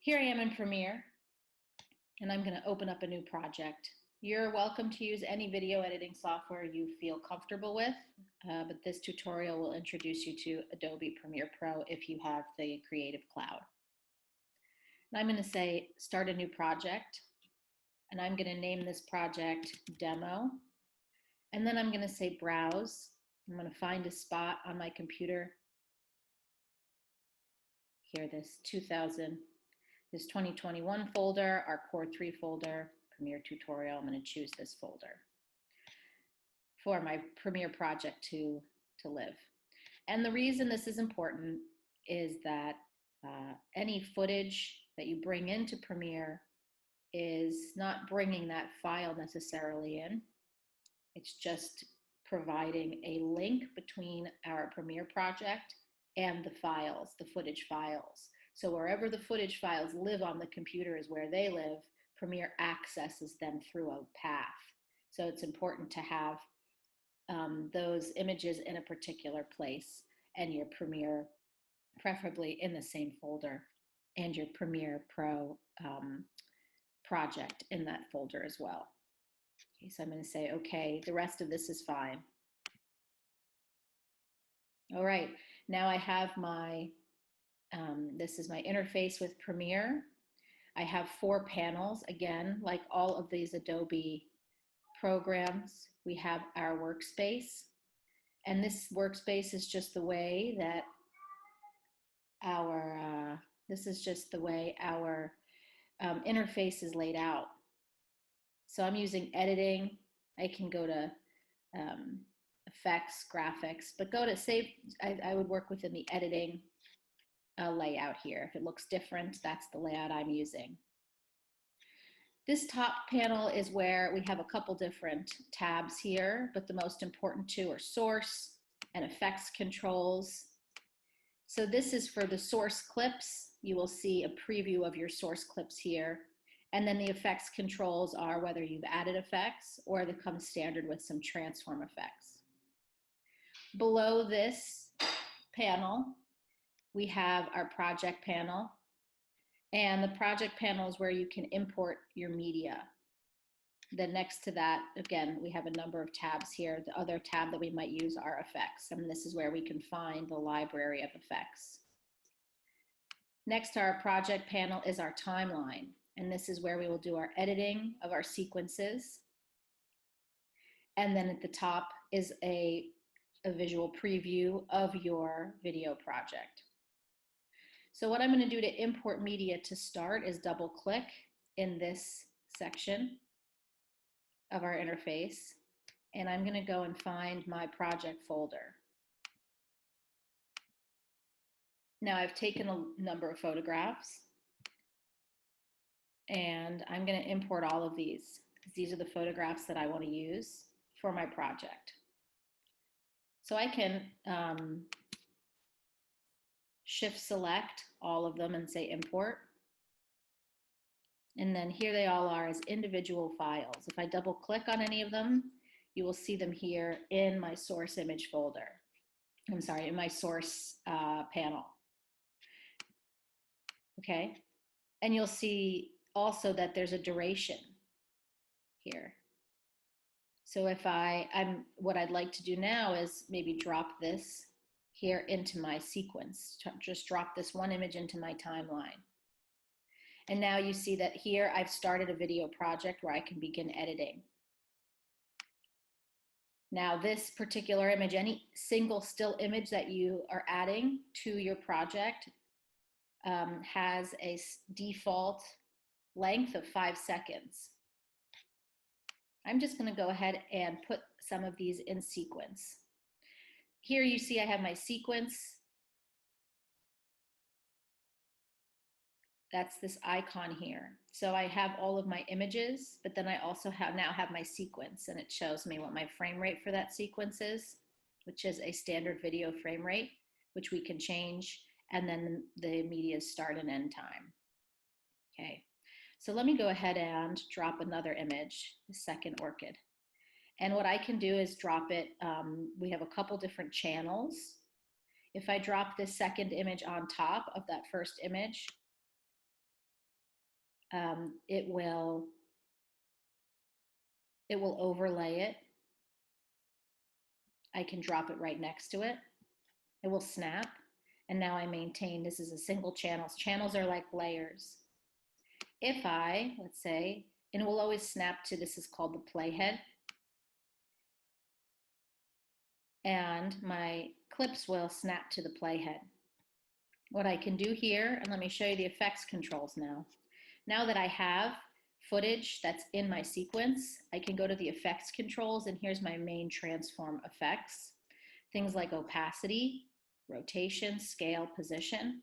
Here I am in Premiere, and I'm going to open up a new project. You're welcome to use any video editing software you feel comfortable with, but this tutorial will introduce you to Adobe Premiere Pro if you have the Creative Cloud. And I'm going to say start a new project, and I'm going to name this project Demo, and then I'm going to say Browse. I'm going to find a spot on my computer. Here, this 2021 folder, our Core 3 folder, Premiere Tutorial. I'm going to choose this folder for my Premiere project to live. And the reason this is important is that any footage that you bring into Premiere is not bringing that file necessarily in. It's just providing a link between our Premiere project and the files, the footage files. So wherever the footage files live on the computer is where they live. Premiere accesses them through a path. So it's important to have those images in a particular place, and your Premiere preferably in the same folder, and your Premiere Pro project in that folder as well. Okay, so I'm going to say, okay, the rest of this is fine. All right, now I have my, this is my interface with Premiere. I have 4 panels. Again, like all of these Adobe programs, we have our workspace. And this workspace is just the way that our, interface is laid out. So I'm using editing. I can go to effects, graphics, but go to save. I would work within the editing layout here. If it looks different, that's the layout I'm using. This top panel is where we have a couple different tabs here, but the most important 2 are source and effects controls. So this is for the source clips. You will see a preview of your source clips here. And then the effects controls are whether you've added effects or they come standard with some transform effects. Below this panel, we have our project panel. And the project panel is where you can import your media. Then next to that, again, we have a number of tabs here. The other tab that we might use are effects. And this is where we can find the library of effects. Next to our project panel is our timeline. And this is where we will do our editing of our sequences. And then at the top is a visual preview of your video project. So what I'm going to do to import media to start is double click in this section of our interface. And I'm going to go and find my project folder. Now I've taken a number of photographs, and I'm going to import all of these because these are the photographs that I want to use for my project. So I can shift select all of them and say import. And then here they all are as individual files. If I double click on any of them, you will see them here in my source image folder. I'm sorry, in my source panel. Okay, and you'll see also that there's a duration here. So if what I'd like to do now is maybe drop this here into my sequence, just drop this one image into my timeline. And now you see that here I've started a video project where I can begin editing. Now this particular image, any single still image that you are adding to your project has a default length of 5 seconds. I'm just going to go ahead and put some of these in sequence. Here you see I have my sequence. That's this icon here. So I have all of my images, but then I also now have my sequence, and it shows me what my frame rate for that sequence is, which is a standard video frame rate, which we can change, and then the media's start and end time. Okay, so let me go ahead and drop another image, the second orchid. And what I can do is drop it, we have a couple different channels. If I drop this second image on top of that first image, it will overlay it. I can drop it right next to it. It will snap. And now I maintain this is a single channel. Channels are like layers. If I, let's say, and it will always snap to, this is called the playhead. And my clips will snap to the playhead. What I can do here, and let me show you the effects controls now. Now that I have footage that's in my sequence, I can go to the effects controls, and here's my main transform effects. Things like opacity, rotation, scale, position.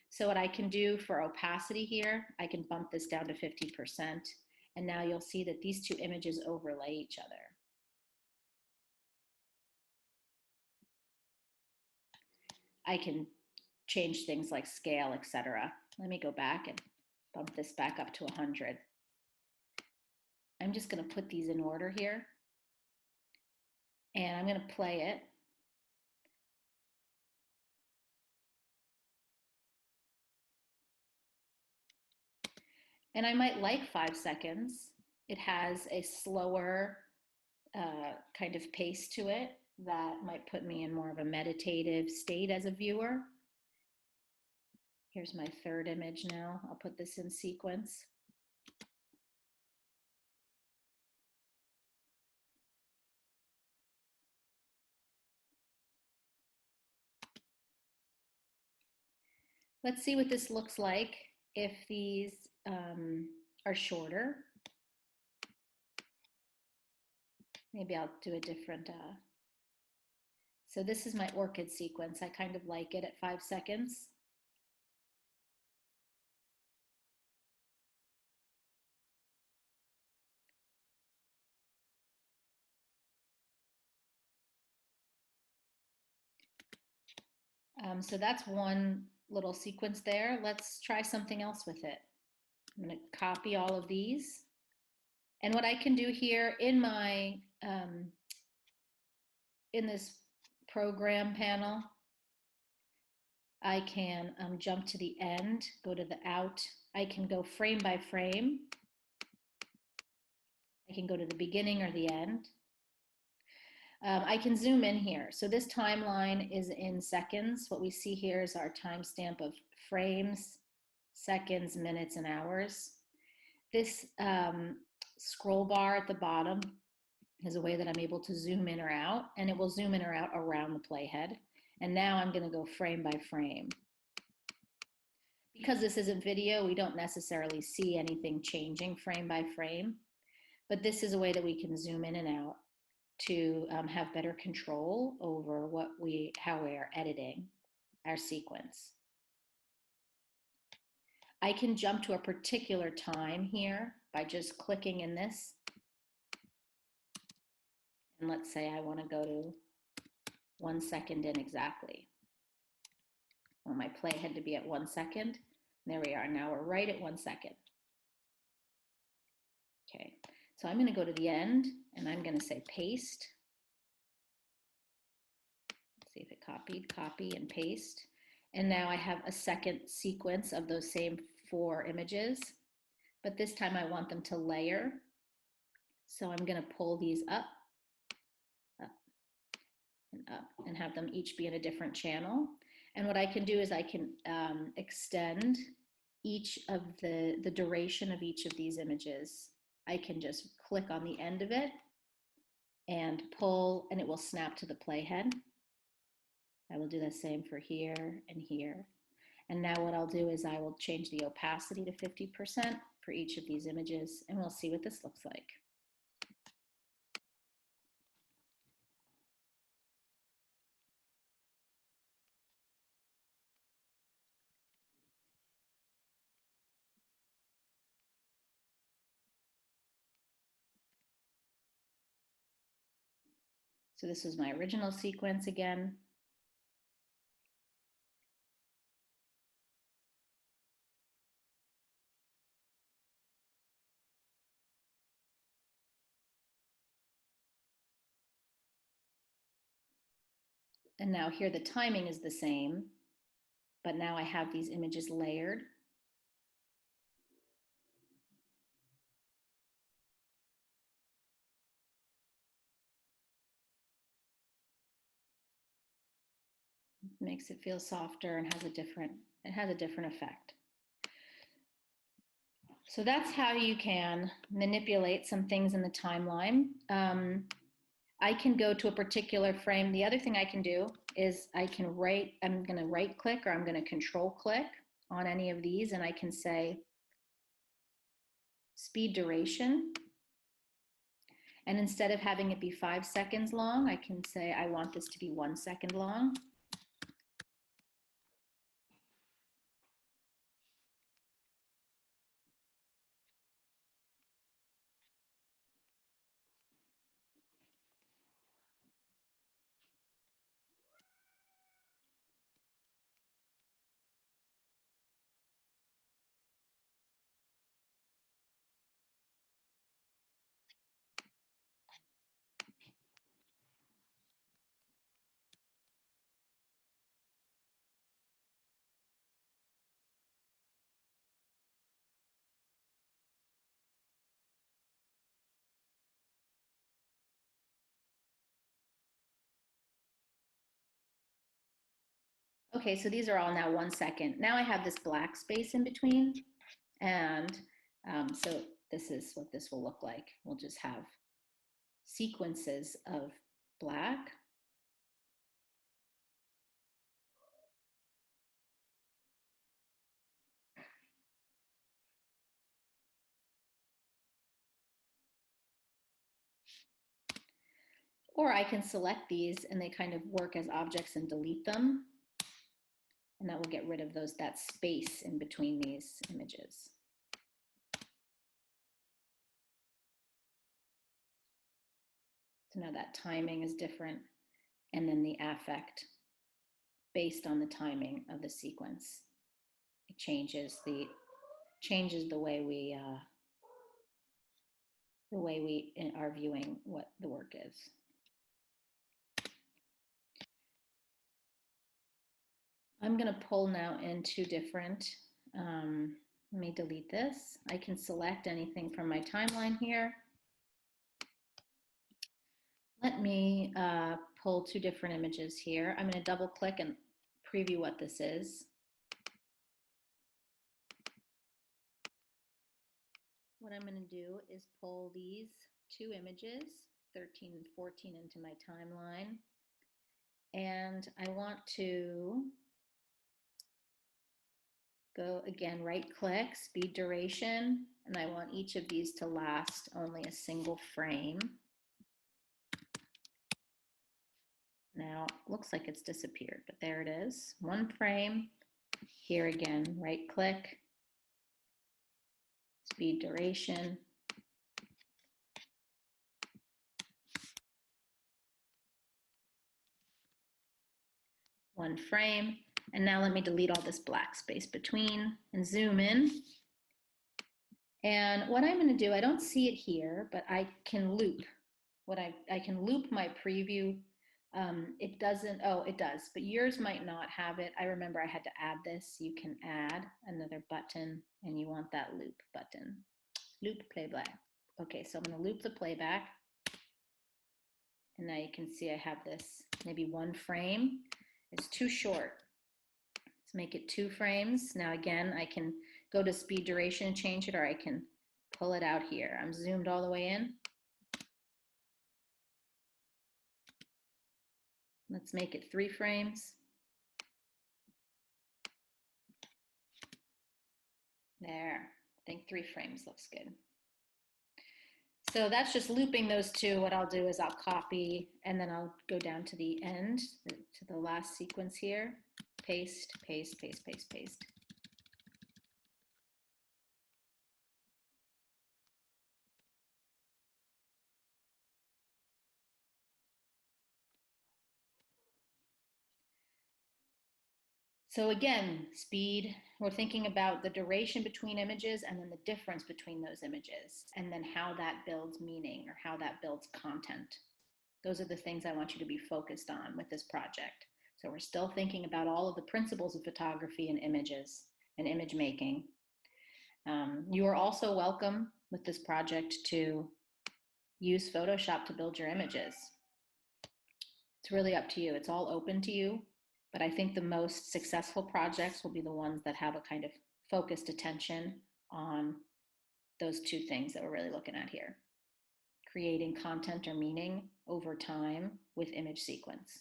So what I can do for opacity here, I can bump this down to 50%, and now you'll see that these two images overlay each other. I can change things like scale, etc. Let me go back and bump this back up to 100. I'm just going to put these in order here, and I'm going to play it. And I might like 5 seconds. It has a slower kind of pace to it that might put me in more of a meditative state as a viewer. Here's my third image now. I'll put this in sequence. Let's see what this looks like if these are shorter. Maybe I'll do a different, so this is my orchid sequence. I kind of like it at 5 seconds. So that's one little sequence there. Let's try something else with it. I'm going to copy all of these. And what I can do here in my, in this program panel, I can jump to the end, go to the out. I can go frame by frame. I can go to the beginning or the end. I can zoom in here. So this timeline is in seconds. What we see here is our timestamp of frames, seconds, minutes, and hours. This scroll bar at the bottom is a way that I'm able to zoom in or out, and it will zoom in or out around the playhead. And now I'm going to go frame by frame. Because this isn't video, we don't necessarily see anything changing frame by frame, but this is a way that we can zoom in and out to have better control over how we are editing our sequence. I can jump to a particular time here by just clicking in this. And let's say I want to go to 1 second in exactly. Well, my play had to be at 1 second. There we are. Now we're right at 1 second. Okay, so I'm going to go to the end and I'm going to say paste. Let's see if it copied, copy and paste. And now I have a second sequence of those same 4 images, but this time I want them to layer. So I'm going to pull these up, and have them each be in a different channel. And what I can do is I can extend each of the duration of each of these images. I can just click on the end of it and pull, and it will snap to the playhead. I will do the same for here and here. And now what I'll do is I will change the opacity to 50% for each of these images, and we'll see what this looks like. So this is my original sequence again. And now here the timing is the same, but now I have these images layered. makes it feel softer and has a different effect. So that's how you can manipulate some things in the timeline. I can go to a particular frame. The other thing I can do is I'm going to right click or I'm going to control click on any of these, and I can say speed duration. And instead of having it be 5 seconds long, I can say I want this to be 1 second long. Okay, so these are all now 1 second. Now I have this black space in between, and so this is what this will look like. We'll just have sequences of black. Or I can select these and they kind of work as objects and delete them. And that will get rid of that space in between these images. So now that timing is different, and then the affect based on the timing of the sequence. It changes the way we are viewing what the work is. I'm going to pull now in two different, let me delete this. I can select anything from my timeline here. Let me pull two different images here. I'm going to double click and preview what this is. What I'm going to do is pull these two images, 13 and 14, into my timeline. And I want to go again, right click, speed duration, and I want each of these to last only a single frame. Now, looks like it's disappeared, but there it is. 1 frame. Here again, right click, speed duration. One frame. And now let me delete all this black space between and zoom in. And what I'm going to do, I don't see it here, but I can loop. I can loop my preview. It doesn't, oh, it does, but yours might not have it. I remember I had to add this. You can add another button, and you want that loop button. Loop playback. Okay, so I'm going to loop the playback. And now you can see I have this maybe 1 frame. It's too short. Let's make it 2 frames. Now again, I can go to speed duration and change it, or I can pull it out here. I'm zoomed all the way in. Let's make it 3 frames. There, I think 3 frames looks good. So that's just looping those two. What I'll do is I'll copy, and then I'll go down to the end, to the last sequence here. Paste, paste, paste, paste, paste. So again, speed, we're thinking about the duration between images and then the difference between those images, and then how that builds meaning or how that builds content. Those are the things I want you to be focused on with this project. So we're still thinking about all of the principles of photography and images and image making. You are also welcome with this project to use Photoshop to build your images. It's really up to you. It's all open to you. But I think the most successful projects will be the ones that have a kind of focused attention on those two things that we're really looking at here. Creating content or meaning over time with image sequence.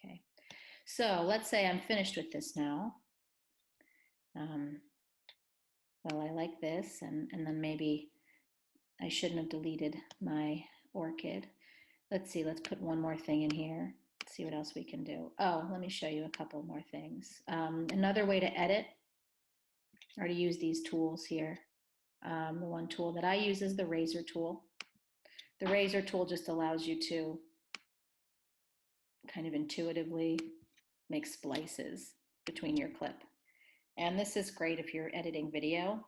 Okay, so let's say I'm finished with this now. Well, I like this, and then maybe I shouldn't have deleted my orchid. Let's see, let's put one more thing in here. Let's see what else we can do. Oh, let me show you a couple more things. Another way to edit or to use these tools here. The one tool that I use is the razor tool. The razor tool just allows you to kind of intuitively make splices between your clip. And this is great if you're editing video,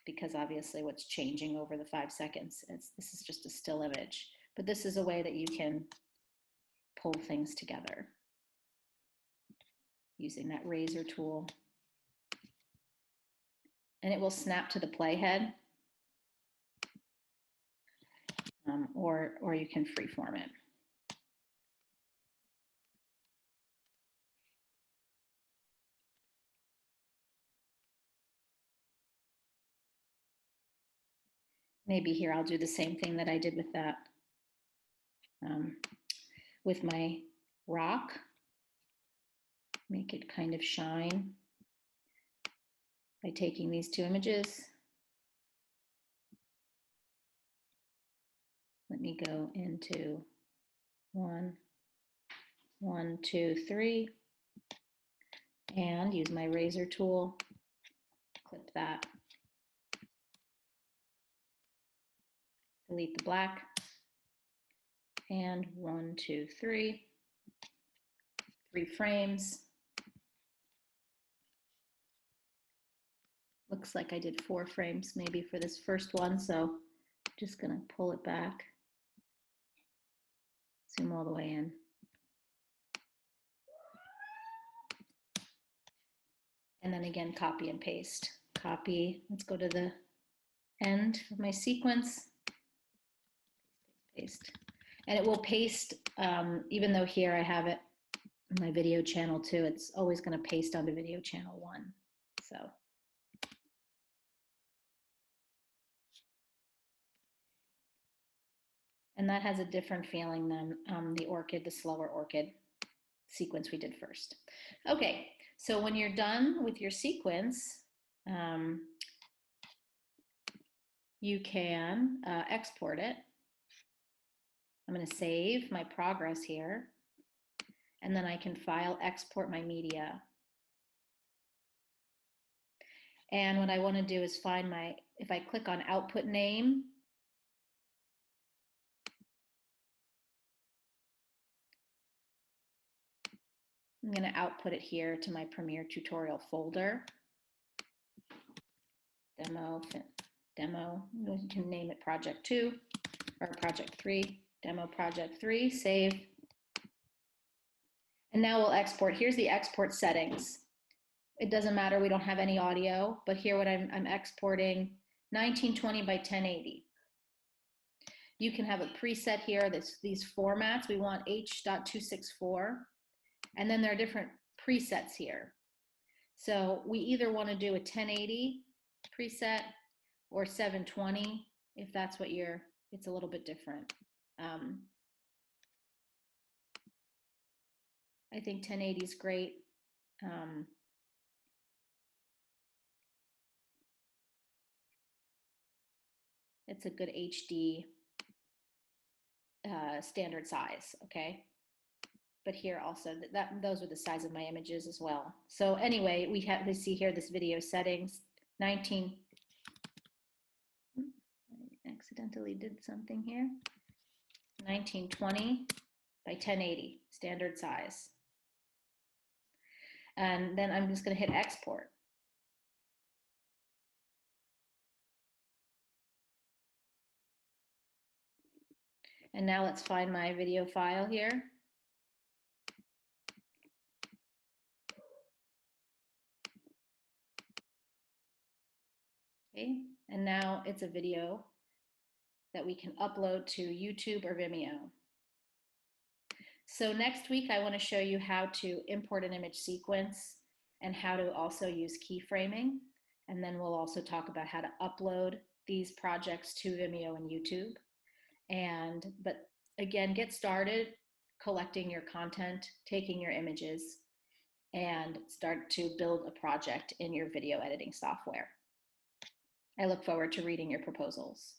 because obviously what's changing over the 5 seconds, this is just a still image. But this is a way that you can pull things together using that razor tool. And it will snap to the playhead, or you can freeform it. Maybe here I'll do the same thing that I did with that, with my rock. Make it kind of shine by taking these two images. Let me go into 1, 1, 2, 3, and use my razor tool, clip that, delete the black, and 1, 2, 3, 3 frames. Looks like I did 4 frames maybe for this first one, so just gonna pull it back, zoom all the way in. And then again, copy and paste. Copy, let's go to the end of my sequence, paste. And it will paste, even though here I have it in my video channel 2, it's always gonna paste onto video channel 1, so. And that has a different feeling than the orchid, the slower orchid sequence we did first. Okay, so when you're done with your sequence, you can export it. I'm going to save my progress here, and then I can file export my media. And what I want to do is find my, if I click on output name, I'm going to output it here to my Premiere tutorial folder. Demo, you can name it project 2 or project 3, demo project 3, save. And now we'll export. Here's the export settings. It doesn't matter, we don't have any audio, but here what I'm exporting 1920 by 1080. You can have a preset here, these formats. We want H.264, and then there are different presets here. So we either want to do a 1080 preset or 720, if that's what it's a little bit different. I think 1080 is great. It's a good HD standard size, okay? But here also, those are the size of my images as well. So anyway, we have to see here this video settings, 19, I accidentally did something here, 1920 by 1080, standard size. And then I'm just gonna hit export. And now let's find my video file here. Okay, and now it's a video that we can upload to YouTube or Vimeo. So next week, I want to show you how to import an image sequence and how to also use keyframing. And then we'll also talk about how to upload these projects to Vimeo and YouTube. But again, get started collecting your content, taking your images, and start to build a project in your video editing software. I look forward to reading your proposals.